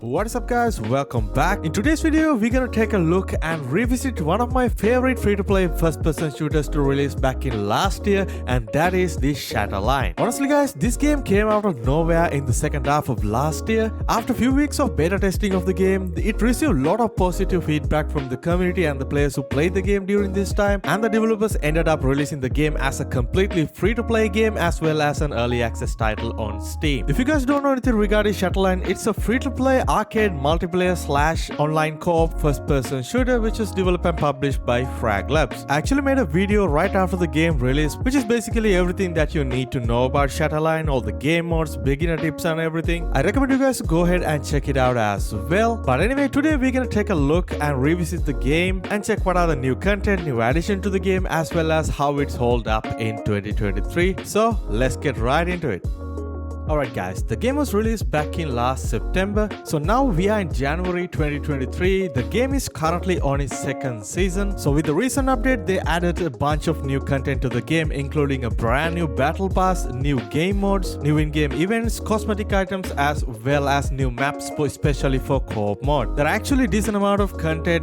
What is up guys, welcome back. In today's video we're gonna take a look and revisit one of my favorite free-to-play first-person shooters to release back in last year, and that is the Shatterline. Honestly guys, this game came out of nowhere in the second half of last year. After a few weeks of beta testing of the game, it received a lot of positive feedback from the community and the players who played the game during this time, and the developers ended up releasing the game as a completely free-to-play game as well as an early access title on Steam. If you guys don't know anything regarding Shatterline, it's a free-to-play arcade multiplayer / online co-op first-person shooter which is developed and published by Frag Labs. I actually made a video right after the game release, which is basically everything that you need to know about Shatterline, all the game modes, beginner tips and everything. I recommend you guys to go ahead and check it out as well. But anyway, today we're gonna take a look and revisit the game and check what are the new content, new addition to the game, as well as how it's hold up in 2023. So let's get right into it. Alright guys, the game was released back in last September, so now we are in January 2023. The game is currently on its second season. So with the recent update, they added a bunch of new content to the game, including a brand new battle pass, new game modes, new in-game events, cosmetic items, as well as new maps especially for co-op mode. There are actually decent amount of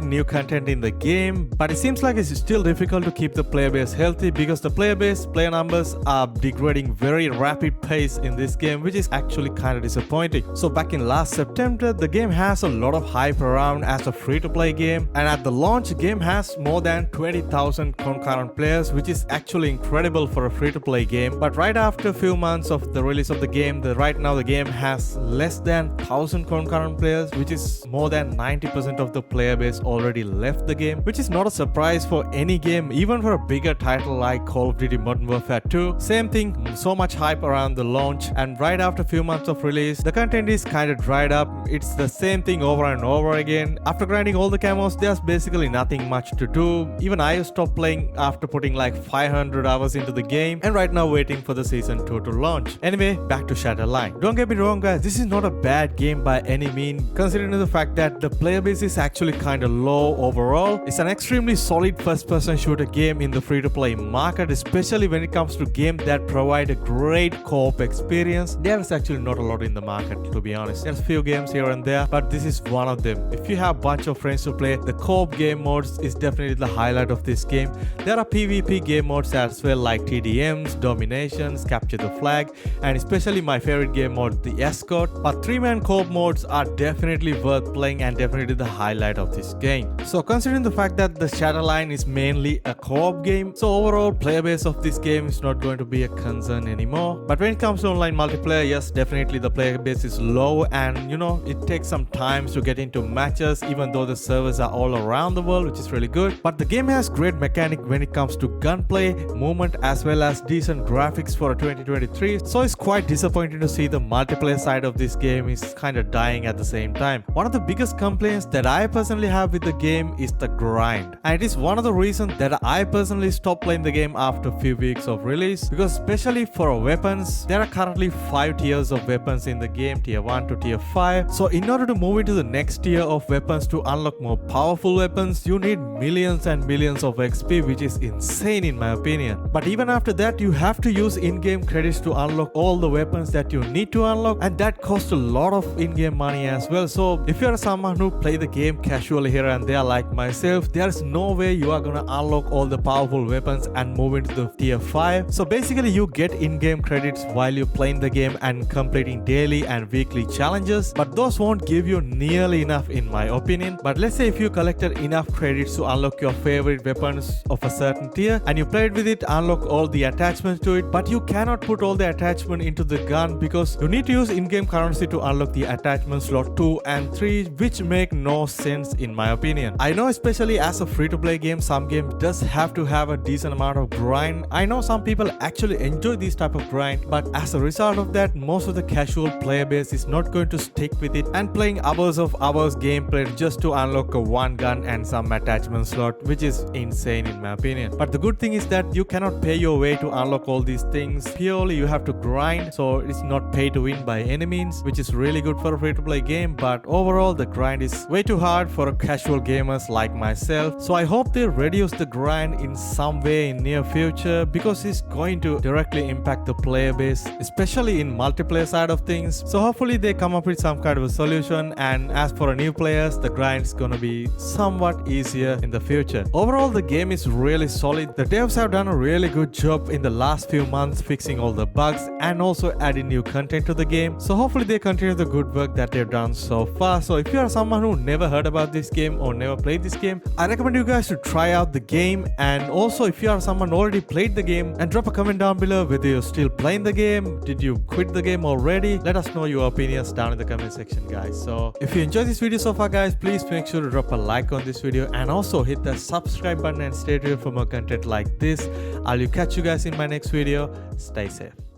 new content in the game, but it seems like it's still difficult to keep the player base healthy because the player numbers are degrading very rapid pace in this game, which is actually kind of disappointing. So back in last September, the game has a lot of hype around as a free-to-play game, and at the launch, the game has more than 20,000 concurrent players, which is actually incredible for a free-to-play game. But right after a few months of the release of the game, right now the game has less than 1,000 concurrent players, which is more than 90% of the player base already left the game, which is not a surprise for any game, even for a bigger title like Call of Duty Modern Warfare 2. Same thing, so much hype around the launch, and right after a few months of release, the content is kind of dried up. It's the same thing over and over again. After grinding all the camos, there's basically nothing much to do. Even I stopped playing after putting like 500 hours into the game, and right now waiting for the season 2 to launch. Anyway, back to Shatterline. Don't get me wrong guys, this is not a bad game by any means, considering the fact that the player base is actually kind of low overall. It's an extremely solid first-person shooter game in the free-to-play market, especially when it comes to games that provide a great co-op experience. There's actually not a lot in the market, to be honest. There's a few games here and there, but this is one of them. If you have a bunch of friends to play, the co-op game modes is definitely the highlight of this game. There are PvP game modes as well, like TDMs, dominations, capture the flag, and especially my favorite game mode, the escort. But 3-man co-op modes are definitely worth playing and definitely the highlight of this game. So considering the fact that the Shatterline is mainly a co-op game, so overall player base of this game is not going to be a concern anymore. But when it comes to online multiplayer, yes, definitely the player base is low, and it takes some time to get into matches, even though the servers are all around the world, which is really good. But the game has great mechanic when it comes to gunplay, movement, as well as decent graphics for 2023. So it's quite disappointing to see the multiplayer side of this game is kind of dying at the same time. One of the biggest complaints that I personally have with the game is the grind, and it is one of the reasons that I personally stopped playing the game after a few weeks of release, because especially for weapons, there are currently 5 tiers of weapons in the game, tier 1 to tier 5. So in order to move into the next tier of weapons to unlock more powerful weapons, you need millions and millions of XP, which is insane in my opinion. But even after that, you have to use in-game credits to unlock all the weapons that you need to unlock, and that costs a lot of in-game money as well. So if you're someone who play the game casually here and there like myself, there's no way you are gonna unlock all the powerful weapons and move into the tier 5. So basically you get in-game credits while you're playing the game and completing daily and weekly challenges, but those won't give you nearly enough in my opinion. But let's say if you collected enough credits to unlock your favorite weapons of a certain tier, and you played with it, unlock all the attachments to it, but you cannot put all the attachment into the gun because you need to use in-game currency to unlock the attachment slot 2 and 3, which make no sense in my opinion. I know especially as a free-to-play game, some games does have to have a decent amount of grind. I know some people actually enjoy this type of grind, but as a result of that, most of the casual player base is not going to stick with it and playing hours gameplay just to unlock a one gun and some attachment slot, which is insane in my opinion. But the good thing is that you cannot pay your way to unlock all these things. Purely you have to grind, so it's not pay to win by any means, which is really good for a free-to-play game. But overall the grind is way too hard for casual gamers like myself. So I hope they reduce the grind in some way in near future, because it's going to directly impact the player base, especially especially in multiplayer side of things. So hopefully they come up with some kind of a solution, and as for new players, the grind is gonna be somewhat easier in the future. Overall, the game is really solid. The devs have done a really good job in the last few months fixing all the bugs and also adding new content to the game. So hopefully they continue the good work that they've done so far. So if you are someone who never heard about this game or never played this game, I recommend you guys to try out the game. And also if you are someone who already played the game, and drop a comment down below whether you're still playing the game, did you quit the game already? Let us know your opinions down in the comment section, guys. So if you enjoyed this video so far, guys, please make sure to drop a like on this video and also hit the subscribe button and stay tuned for more content like this. I'll catch you guys in my next video. Stay safe.